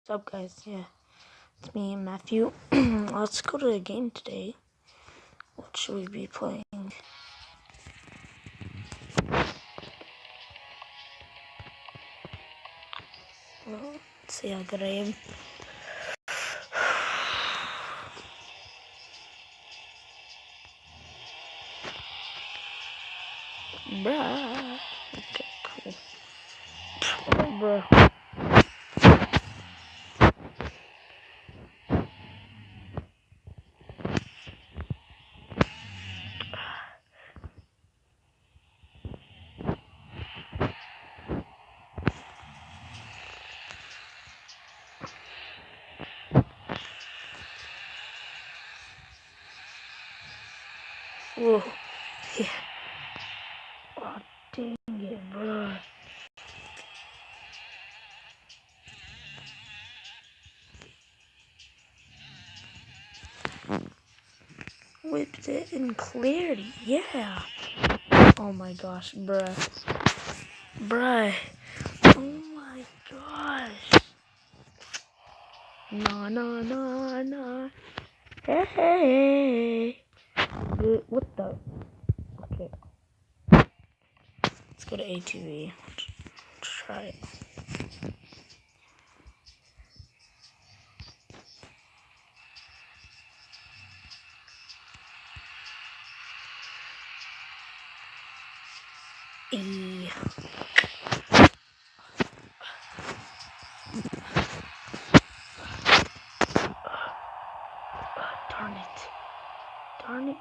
What's up, guys? Yeah, it's me, Matthew. Let's go to the game today. What should we be playing? Well, let's see how good I am. Bruh. Okay, cool. Oh, bruh. Whoa. Yeah. Oh, dang it, bruh. Whipped it in clarity. Yeah. Oh my gosh, bruh. Bruh. Oh my gosh. Nah. Hey. What the? Okay. Let's go to ATV. Let's try it. Darn it.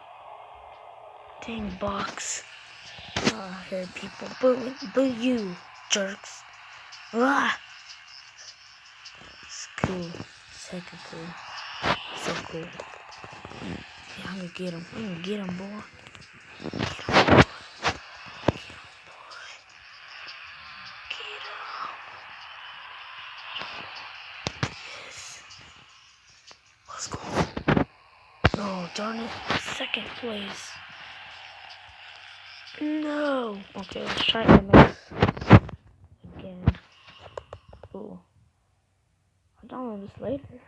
Dang box. I heard people boo you, jerks. Ah! It's cool. Second cool. So cool. Yeah, I'm gonna get him. Boy. Get him. Yes. Let's go. Oh, darn it. Second place. No. Okay, let's try MX again. Ooh. I'll download this later.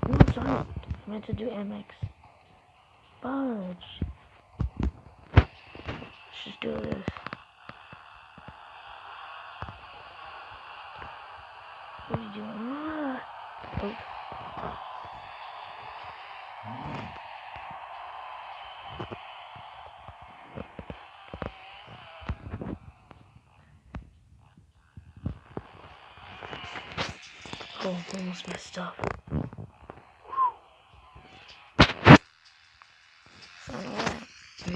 No, darn it. I meant to do MX. Fudge. Let's just do this. What are you doing? Oh. Oh, almost messed up.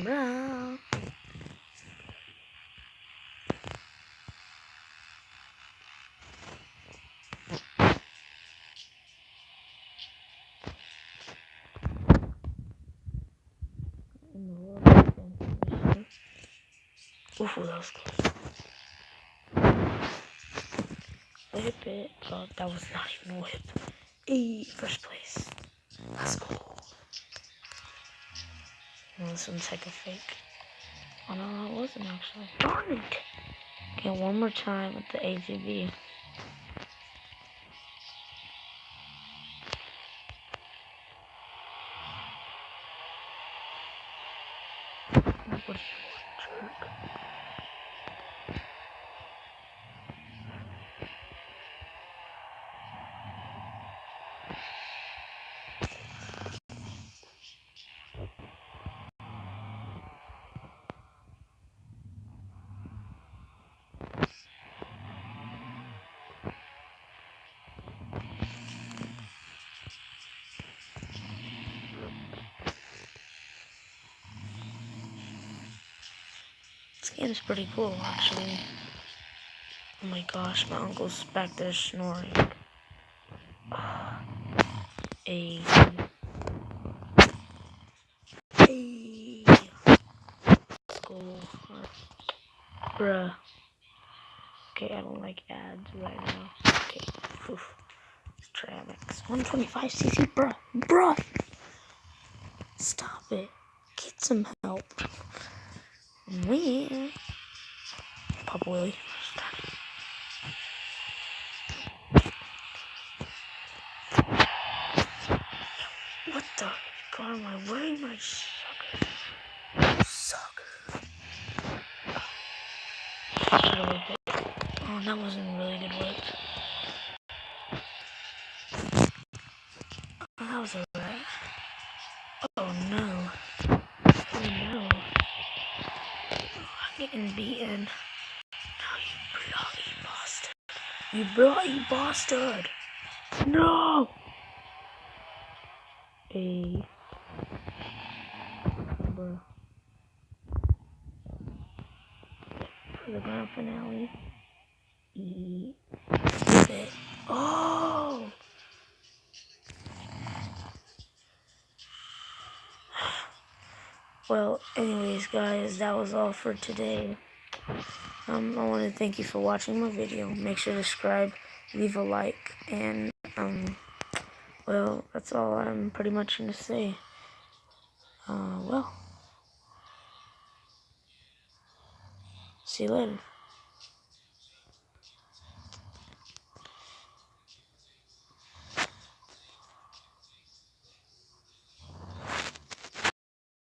Bro. Oof, that was close. Whip it. Oh, that was not even a whip. Hey, first place. Let's go. Oh, this one's like a fake. Oh no, it wasn't actually. Darn it! Okay, one more time with the ATV. What do you want, jerk? This game is pretty cool, actually. Oh my gosh, my uncle's back there snoring. Hey. Hey. Let's go. Bruh. Okay, I don't like ads right now. Okay. Oof. Let's try MX. 125cc, bruh. Stop it. Get some help. Man. Pop Willie. far out of my way, my sucker. Sucker. Oh, that wasn't really good work. Oh, that was alright. Oh no. Oh no. I'm getting beaten. No, you bloody bastard. You bloody bastard. No! Hey. Bro. For the grand finale. Eat it. Oh! Well, anyways, guys, that was all for today. I want to thank you for watching my video. Make sure to subscribe, leave a like, and, well, that's all I'm pretty much going to say. Well, see you later.